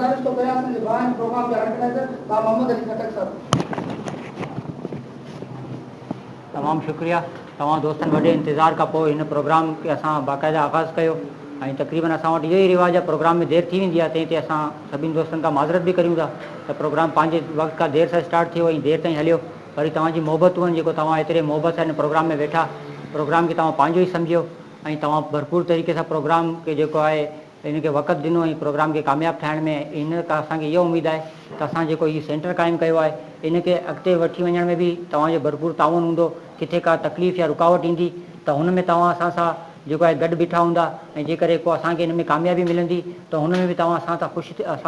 गुज़ारिश थो कयां असांजे भाउ प्रोग्राम जा ऑर्गेनाइज़र भाउ मोहम्मद अली खटक साहब। तमामु शुक्रिया तव्हां दोस्तनि वॾे इंतज़ार खां पोइ हिन प्रोग्राम खे असां बाक़ाइदा आगाज़ कयो ऐं तक़रीबन असां वटि इहो ई रिवाज आहे प्रोग्राम में देरि थी वेंदी आहे, तंहिं ते असां सभिनी दोस्तनि खां माज़रत बि करियूं था त प्रोग्राम पंहिंजे वक़्त खां देरि सां स्टार्ट थियो ऐं देरि ताईं हलियो। वरी तव्हांजी मोहबतूं आहिनि जेको तव्हां एतिरे मोहबत सां हिन प्रोग्राम में वेठा, प्रोग्राम खे तव्हां पंहिंजो ई सम्झियो ऐं तव्हां भरपूर तरीक़े सां प्रोग्राम खे जेको आहे हिनखे वक़्तु ॾिनो ऐं प्रोग्राम खे कामयाबु ठाहिण में। इन खां असांखे इहा उमेदु आहे त असां जेको हीउ सेंटर क़ाइमु कयो आहे इनखे अॻिते वठी वञण में बि तव्हांजो भरपूर ताउन हूंदो। किथे का तकलीफ़ या रुकावट ईंदी त हुन में तव्हां असां सां जेको आहे गॾु बीठा हूंदा ऐं जेकॾहिं को असांखे हिन में कामयाबी मिलंदी त हुन में बि तव्हां असां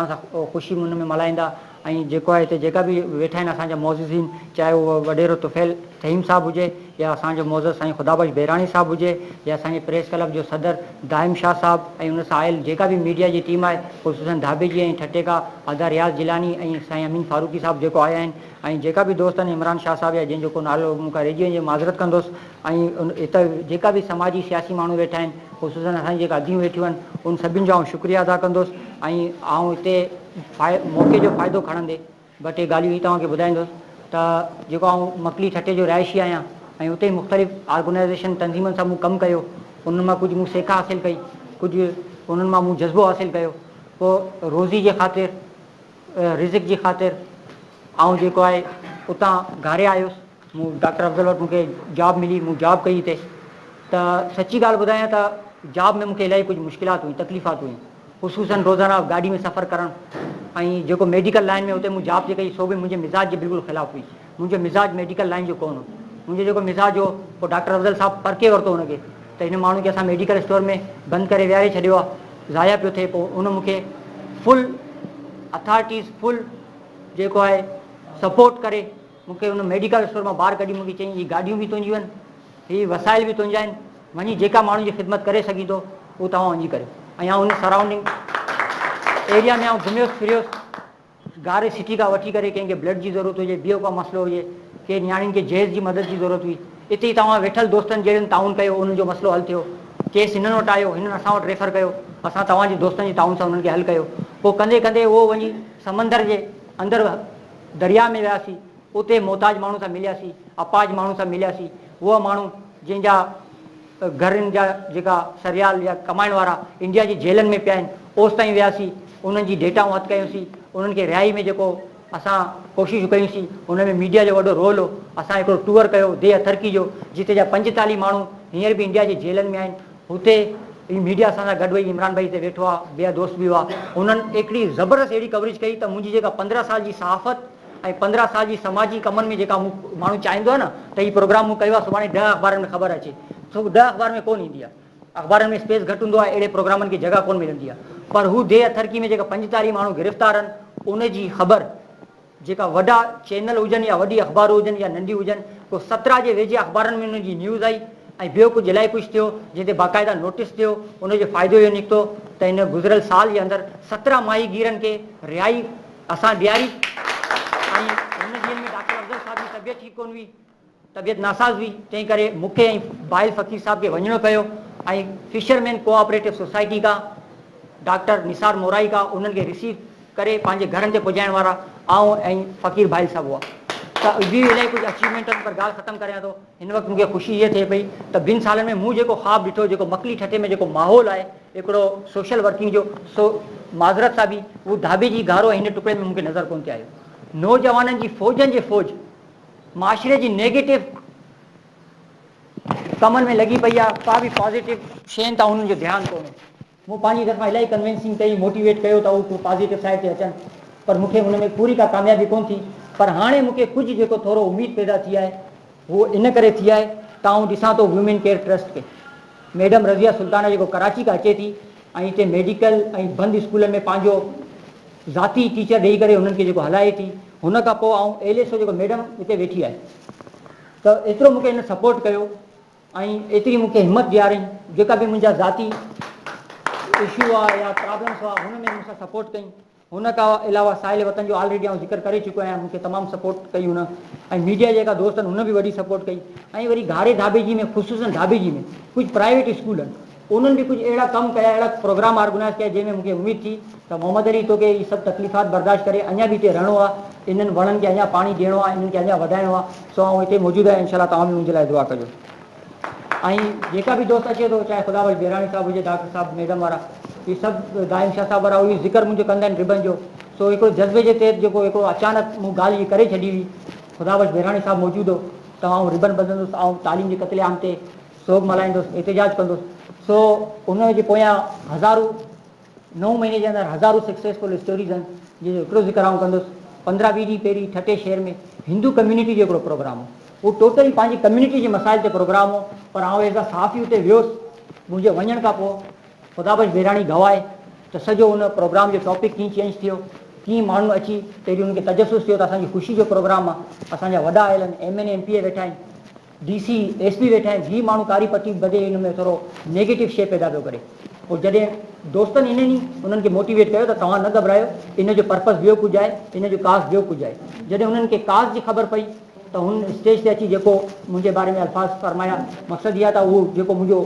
सां ख़ुशी हुन में मल्हाईंदा। ऐं जेको आहे हिते जेका बि वेठा आहिनि असांजा मौज़ूज़ीन, चाहे उहो वॾेरो तुफ़ैल तहीम साहिबु हुजे या असांजो मौज़ूद साईं ख़ुदाबख़्श बेराणी साहिबु हुजे या असांजे प्रेस क्लब जो सदर दाहिम शाह साहिबु ऐं हुन सां आयल जेका बि मीडिया जी टीम आहे ख़ुशूसन धाबे जी ऐं ठटेका अदा रियाज़ जिलानी ऐं साईं अमीन फारूकी साहिबु जेको आया आहिनि ऐं जेका बि दोस्त आहिनि इमरान शाह साहिबु या जंहिंजो को नालो मूंखां रहिजी वञे माज़रत कंदुसि। ऐं हिते जेका बि समाजी सियासी माण्हू वेठा आहिनि ख़ुशूसन असांजी जेका अदियूं वेठियूं आहिनि उन सभिनि जो शुक्रिया अदा कंदुसि। ऐं आउं हिते मौक़े जो फ़ाइदो खणंदे ॿ टे ॻाल्हियूं ई तव्हांखे ॿुधाईंदुसि त जेको आउं मकली ठटे जो रहायशी आहियां ऐं उते मुख़्तलिफ़ ऑर्गेनाइज़ेशन तंज़ीमनि सां मूं कमु कयो, उन मां कुझु मूं सेखा हासिलु कई, कुझु उन्हनि मां मूं जज़्बो हासिलु कयो। पोइ रोज़ी जे ख़ातिर रिज़िक जी ख़ातिर ऐं जेको आहे उतां घारे आयुसि, मूं डॉक्टर अफ़ज़ल वटि मूंखे जॉब मिली, मूं जॉब कई हिते। त सची ॻाल्हि ॿुधायां त जॉब में मूंखे इलाही कुझु मुश्किलात हुई, तकलीफ़ात हुई, ख़ुशूसन रोज़ाना गाॾी में सफ़र करणु ऐं जेको मेडिकल लाइन में उते मूं जॉब जे कई सो बि मुंहिंजे मिज़ाज जे बिल्कुलु ख़िलाफ़ु हुई। मुंहिंजो मिज़ाज मेडिकल लाइन जो कोन हो, मुंहिंजो जेको मिज़ाज हो पोइ डॉक्टर अफ़ज़ल साहिबु परखे वरितो हुनखे त हिन माण्हू खे असां मेडिकल स्टोर में बंदि करे विहारे छॾियो आहे, ज़ाया पियो थिए। पोइ उन मूंखे फुल अथॉरिटीज़ फुल जेको आहे सपोर्ट करे मूंखे हुन मेडिकल स्टोर मां ॿाहिरि कढी मूंखे चई हीअ गाॾियूं बि तुंहिंजियूं आहिनि, हीअ वसाइल बि तुंहिंजा आहिनि, वञी जेका माण्हू जी ख़िदमत करे सघी थो उहो तव्हां वञी करियो। ऐं हुन सराउंडिंग एरिया में घुमियोसि फिरियोसि, गारे सिटी खां वठी करे कंहिंखे ब्लड जी ज़रूरत हुजे, ॿियो को मसइलो हुजे, के नियाणियुनि खे जहेज़ जी मदद जी ज़रूरत हुई, हिते ई तव्हां वेठल दोस्तनि जहिड़नि ताउन कयो, उन्हनि जो मसइलो हल थियो। केस हिननि वटि आयो, हिननि असां वटि रेफर कयो, असां तव्हांजे दोस्तनि जी ताउन सां उन्हनि खे हल कयो। पोइ कंदे कंदे उहो वञी समंदर जे अंदरि दरिया में वियासीं, उते मोहताज माण्हू सां मिलियासीं, अपाज माण्हू सां मिलियासीं, उहे माण्हू जंहिंजा घरनि जा जेका सरियाल या कमाइण वारा इंडिया जी जेलनि में पिया आहिनि, ओसि ताईं वियासीं, उन्हनि जी डेटाऊं हथु कयोसीं, उन्हनि खे रिहाई में जेको असां कोशिशि कयूंसीं उन में मीडिया जो वॾो रोल हो। असां हिकिड़ो टूअर कयो देह अथरकी जो, जिते जा 45 माण्हू हींअर बि इंडिया जे जेलनि में आहिनि, हुते मीडिया असां सां गॾु वेही, इमरान भाई हिते वेठो आहे, ॿिया दोस्त बि हुआ, उन्हनि हिकिड़ी ज़बरदस्त अहिड़ी कवरेज कई त मुंहिंजी जेका 15 साल जी सहाफ़त ऐं 15 साल जी समाजी कमनि में जेका माण्हू चाहींदो आहे न त हीउ प्रोग्राम मूं कयो आहे, सुभाणे 10 अख़बारनि में ख़बर अचे, छो 10 अख़बार में कोन ईंदी आहे, अख़बारनि में स्पेस घटि हूंदो आहे, अहिड़े प्रोग्रामनि खे जॻह कोन मिलंदी आहे। पर हू देह अथरकी में जेका 45 माण्हू गिरफ़्तार आहिनि उनजी ख़बर जेका वॾा चैनल हुजनि या वॾी अख़बार हुजनि या नंढी हुजनि, को 17 जे वेझे अख़बारनि में उनजी न्यूज़ आई ऐं ॿियो कुझु इलाही कुझु थियो जंहिं ते बाक़ाइदा नोटिस थियो। उनजो फ़ाइदो इहो निकितो त हिन गुज़िरियल साल जे अंदरि 17 माहीगीरनि खे रिहाई असां ॾियारी। ऐं हुन ॾींहंनि में डॉक्टर अफ़ज़ल साहिब जी तबियत ठीकु कोन हुई, तबियत नासाज़ हुई, तंहिं करे मूंखे ऐं बाहिल फ़क़ीर साहिब खे वञिणो पियो। ऐं फिशरमैन कोऑपरेटिव सोसाइटी खां डॉक्टर निसार मोराई खां उन्हनि खे रिसीव करे पंहिंजे घरनि ते पुॼाइण वारा आऊं ऐं फ़क़ीर भाई साहिबु हुआ। त ॿी इलाही कुझु अचीवमेंट आहिनि, पर ॻाल्हि ख़तमु करियां थो। हिन वक़्तु मूंखे ख़ुशी इहा थिए पई त ॿिनि सालनि में मूं जेको ख़्वाबु ॾिठो, जेको मकली ठटे में जेको माहौल आहे हिकिड़ो सोशल वर्किंग जो, सो माज़रत सां बि उहो धाबे जी गारो हिन टुकड़े में मूंखे नज़र कोन थिए आयो। नौजवाननि जी फ़ौजनि जे फ़ौज माशरे जी नेगेटिव कमनि में लॻी पई आहे, का बि पॉज़िटिव शयुनि तां उन्हनि जो ध्यानु कोन्हे। मूं पंहिंजी तरफ़ां इलाही कन्विंसिंग कई, मोटिवेट कयो त उहो पॉज़िटिव साइड ते अचनि, पर मूंखे हुन में पूरी का कामयाबी कोन थी। पर हाणे मूंखे कुझु जेको थोरो उमेदु पैदा थी आहे उहो इन करे थी आहे त आउं ॾिसां थो वुमेन केयर ट्रस्ट खे, मैडम रज़िया सुल्ताना जेको कराची खां अचे थी ऐं हिते मेडिकल ऐं बंदि स्कूलनि में पंहिंजो ज़ाती टीचर ॾेई करे हुननि खे जेको हलाए थी, हुन खां पोइ आउं LSO जेको मैडम हिते वेठी आहे, त एतिरो मूंखे हिन सपोर्ट कयो ऐं एतिरी मूंखे हिमत ॾियारई, जेका बि मुंहिंजा ज़ाती इशू आहे या प्रॉब्लम्स हुआ हुन में मूंसां सपोर्ट कई। हुन खां अलावा साहिल वतन जो ऑलरेडी आउं ज़िक्र करे चुको आहियां, मूंखे तमामु सपोर्ट कई हुन, ऐं मीडिया जेका दोस्त आहिनि हुन बि वॾी सपोर्ट कई। ऐं वरी घारे धाबे जी में ख़ुशूसन धाबे जी में कुझु प्राइवेट स्कूल आहिनि, उन्हनि बि कुझु अहिड़ा कम कया, अहिड़ा प्रोग्राम ऑर्गेनाइज़ कया जंहिंमें मूंखे उमेद थी त मोहम्मद अली तोखे इहे सभु तकलीफ़ात बर्दाश्त करे अञा बि हिते रहणो आहे, इन्हनि वणनि खे अञा पाणी ॾियणो आहे, इन्हनि खे अञा वधाइणो आहे। सो आउं हिते मौजूदु आहियां, इंशाल्लाह तव्हां बि मुंहिंजे लाइ दुआ कजो। ऐं जेका बि दोस्त अचे थो, चाहे ख़ुदा बेराणी साहब हुजे, डॉक्टर साहब, मैडम वारा, इहे सभु दाहिम शाह साहब वारा, उहे ज़िक्र मुंहिंजो कंदा आहिनि रिबन जो। सो हिकिड़ो जज़्बे जे तहत जेको हिकिड़ो अचानक मूं ॻाल्हि इहा करे छॾी हुई, ख़ुदा बेराणी साहब मौजूदु हो, त आउं रिबन ॿधंदुसि, ऐं तालीम जे क़तलेआम ते सोग मल्हाईंदुसि, एहतिजाज कंदुसि। सो उन जे पोयां हज़ारूं 9 महीने जे अंदरि हज़ारूं सक्सेसफुल स्टोरीज़ आहिनि, जंहिंजो हिकिड़ो ज़िक्र आउं कंदुसि। 15-20 ॾींहं पहिरीं ठटे शहर में हिंदू कम्यूनिटी जो हिकिड़ो प्रोग्राम हो, उहो टोटली पंहिंजी कम्यूनिटी जे मसाइल ते प्रोग्राम हो, पर आउं एज़ अ सहाफ़ी उते वियुसि। मुंहिंजे वञण खां पोइ ख़ुदा बेराणी गवाए त सॼो उन प्रोग्राम जो टॉपिक कीअं चेंज थियो, कीअं माण्हू अची पहिरीं उनखे तजसुस थियो त असांजी ख़ुशी जो प्रोग्राम आहे, असांजा वॾा आयल आहिनि, MN MP वेठा आहिनि, DC SP वेठा आहिनि, हीअ माण्हू कारी पटी बधे हिन में थोरो नेगेटिव शइ पैदा पियो करे। पोइ जॾहिं दोस्तनि इन्हनि उन्हनि खे मोटिवेट कयो त तव्हां न घबरायो, इन जो पर्पज़ ॿियो कुझु आहे, इन जो काज़ ॿियो कुझु आहे। जॾहिं उन्हनि खे काज़ जी ख़बर पई त हुन स्टेज ते अची जेको मुंहिंजे बारे में अल्फाज़ फरमाया, मक़सदु इहा त उहो जेको मुंहिंजो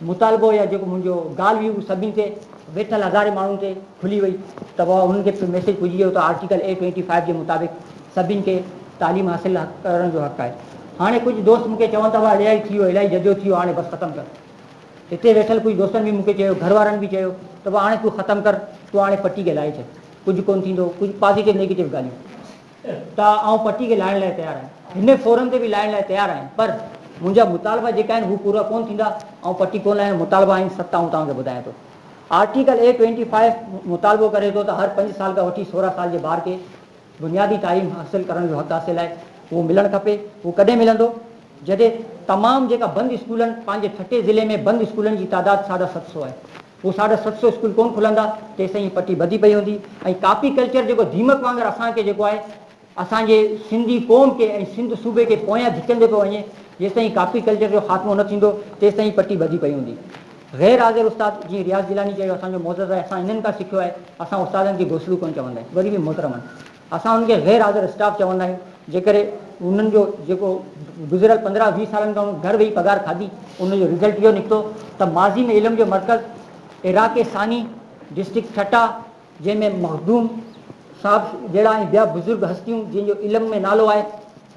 मुतालबो या जेको मुंहिंजो ॻाल्हि हुई उहा सभिनी ते वेठल हज़ारे माण्हुनि ते खुली वई, त पोइ हुननि खे मैसेज पुॼी वियो त आर्टिकल A25 जे मुताबिक़ सभिनि खे तालीम हासिलु करण जो हक़ु आहे। हाणे कुझु दोस्त मूंखे चवनि था हुआ इलाही थी वियो, इलाही जजो थी वियो, हाणे बसि ख़तमु कर। हिते वेठल कुझु दोस्तनि बि मूंखे चयो, घर वारनि बि चयो त पोइ हाणे तूं ख़तमु कर, तूं हाणे पटी खे लाहे छॾ, कुझु कोन्ह थींदो, कुझु पॉज़िटिव नेगेटिव ॻाल्हियूं। त आउं पटी खे लाहिण लाइ तयारु आहियां, हिन फोरम ते बि लाहिण लाइ तयारु आहियां, पर मुंहिंजा मुतालबा जेका आहिनि हू पूरा कोन्ह थींदा। ऐं पटी कोन लाहिण मुतालबा आहिनि 7, आउं तव्हांखे ॿुधायां थो। आर्टिकल A25 मुतालबो करे थो त हर 5 साल खां वठी 16 साल जे ॿार खे बुनियादी तालीम हासिलु करण जो हक़ु हासिलु आहे, उहो मिलणु खपे। उहो कॾहिं मिलंदो? जॾहिं तमामु जेका बंदि स्कूल आहिनि, पंहिंजे ठटे ज़िले में बंदि स्कूलनि जी तादादु 750 आहे, उहो 750 स्कूल कोन्ह खुलंदा तेसिताईं पटी ॿधी पई हूंदी। ऐं कापी कल्चर जेको दीमक वांगुरु असांखे जेको आहे असांजे सिंधी क़ौम खे ऐं सिंध सूबे खे पोयां धिकंदे पियो वञे, जेसिताईं कापी कल्चर जो ख़ात्मो न थींदो तेसिताईं पटी ॿधी पई हूंदी। ग़ैर हाज़िर उस्ताद जीअं रियाज़ जिलानी चयो, असांजो मोज़ज़ आहे, असां इन्हनि खां सिखियो आहे, असां उस्तादनि खे घोसलू कोन्ह चवंदा आहियूं, वरी बि मोहतरम आहिनि, असां उनखे ग़ैर हाज़िर स्टाफ चवंदा आहियूं। जेकॾहिं उन्हनि जो जेको गुज़िरियल 15-20 सालनि खां घर वेही पघार खाधी, उनजो रिज़ल्ट इहो निकितो त माज़ी में इल्म जो मर्कज़ इराक़ सानी डिस्ट्रिक्ट ठटा, जंहिंमें मखदूम साहब जहिड़ा ऐं ॿिया बुज़ुर्ग हस्तियूं जंहिंजो इल्म में नालो आहे,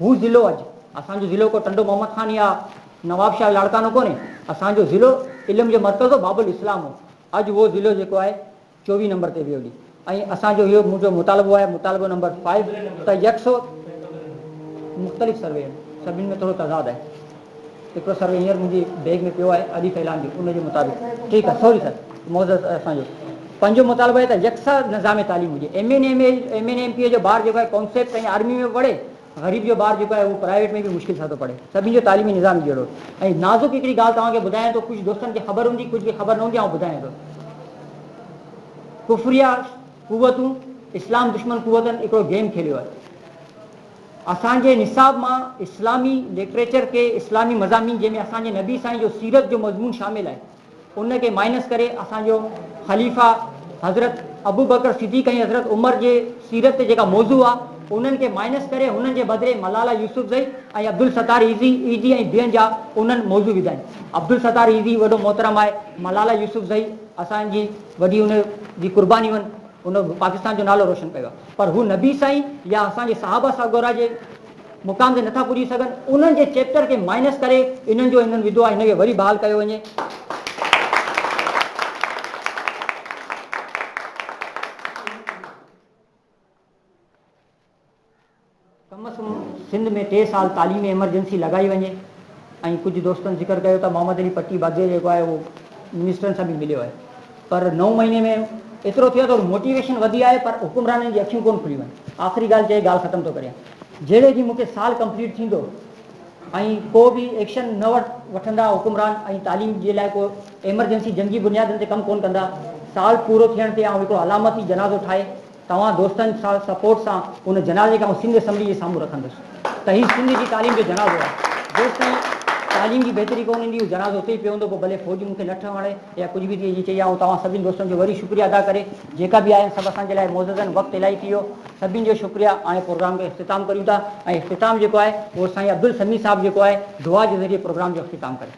हू ज़िलो अॼु असांजो ज़िलो को टंडो मोहम्मद ख़ान या नवाब शाह लाड़कानो कोन्हे, असांजो ज़िलो इल्म जो मर्कज़ हो, बाबुल इस्लाम हो। अॼु उहो ज़िलो जेको आहे 24 नंबर ते वियो ॾी। ऐं असांजो इहो मुंहिंजो मुतालबो आहे, मुतालबो नंबर 5 त 100 मुख़्तलिफ़ सर्वे आहिनि, सभिनि में थोरो तज़ाद आहे। हिकिड़ो सर्वे हींअर मुंहिंजी बैग में पियो आहे, अॼु फैलान जी, उनजे मुताबिक़ ठीकु आहे, सॉरी सर, मोज़ज़ असांजो पंहिंजो मुतालबो आहे त यकसा निज़ाम तालीम हुजे। MN MP जो ॿारु जेको आहे कॉन्सेप्ट ऐं आर्मी में पढ़े, ग़रीब जो ॿारु जेको आहे उहो प्राइवेट में बि मुश्किल सां थो पढ़े, सभिनी जो तालीमी निज़ाम जहिड़ो। ऐं नाज़ुक हिकिड़ी ॻाल्हि तव्हांखे ॿुधायां थो, कुझु दोस्तनि खे ख़बर हूंदी, कुझु खे ख़बर न हूंदी, ऐं ॿुधायां थो। कुफरिया कुवतूं इस्लाम दुश्मन कुवतनि हिकिड़ो गेम खेलियो आहे। असांजे निसाब मां इस्लामी लिटरेचर खे, इस्लामी मज़ामीन जंहिंमें असांजे नबी साईं जो सीरत जो मज़मून शामिल आहे, उनखे माइनस करे असांजो ख़लीफ़ा हज़रत अबू बकर सिद्दीक़ ऐं हज़रत उमर जे सीरत ते जेका मौज़ू आहे उन्हनि खे माइनस करे हुननि जे बदिरे मलाला यूसुफ़ज़ई ऐं अब्दुल सत्तार ईज़ी ऐं ॿियनि जा उन्हनि मौज़ू विधा आहिनि। अब्दुल सत्तार ईज़ी वॾो मोहतरम आहे, मलाला यूसुफ़ज़ई असांजी वॾी उन जी कुर्बानियूं आहिनि, उन पाकिस्तान जो नालो रोशन कयो आहे, पर हू नबी साईं या असांजे साहबा सागोरा जे मुक़ाम ते नथा पुॼी सघनि। उन्हनि जे चैप्टर खे माइनस करे इन्हनि विधो आहे, हिनखे वरी बहाल कयो वञे। कम से कम सिंध में 3 साल तालीमी एमरजेंसी लॻाई वञे। ऐं कुझु दोस्तनि ज़िक्र कयो त मोहम्मद अली पट्टी बाज़े जेको आहे उहो मिनिस्टरनि सां बि मिलियो आहे, पर 9 महीने में एतिरो थियो त मोटिवेशन वधी आहे, पर हुकुमराननि जी अखियूं कोन खुली वञे। आख़िरी ॻाल्हि चई ॻाल्हि ख़तमु थो करियां, जहिड़े ॾींहुं मूंखे साल कंप्लीट थींदो ऐं को बि एक्शन न वठंदा हुकुमरान ऐं तालीम जे लाइ को एमरजेंसी जंगी बुनियादनि ते कमु कोन्ह कंदा, साल पूरो थियण ते ऐं हिकिड़ो अलामती जनाज़ो ठाहे तव्हां दोस्तनि सां सपोर्ट सां उन जनाज़े खे सिंध असम्बली जे साम्हूं रखंदुसि त हीउ सिंध जी तालीम जो जनाज़ो आहे। जेसिताईं तालीम जी बहितरी कोन ईंदी, उहो जनाज़ो उते ई पियो हूंदो, पोइ भले फ़ौज मूंखे न ठहण वणे या कुझु बि थिए। चई ऐं तव्हां सभिनी दोस्तनि जो वरी शुक्रिया अदा करे जेका बि आहिनि सभु असांजे लाइ मौज़ज़ आहिनि, वक़्तु इलाही थी वियो, सभिनी जो शुक्रिया। हाणे प्रोग्राम खे इख़्तिताम करियूं था ऐं इख़्तिताम जेको आहे उहो साईं अब्दुल समी साहिबु जेको आहे दुआ जे ज़रिए प्रोग्राम जो इख़्तिताम करे।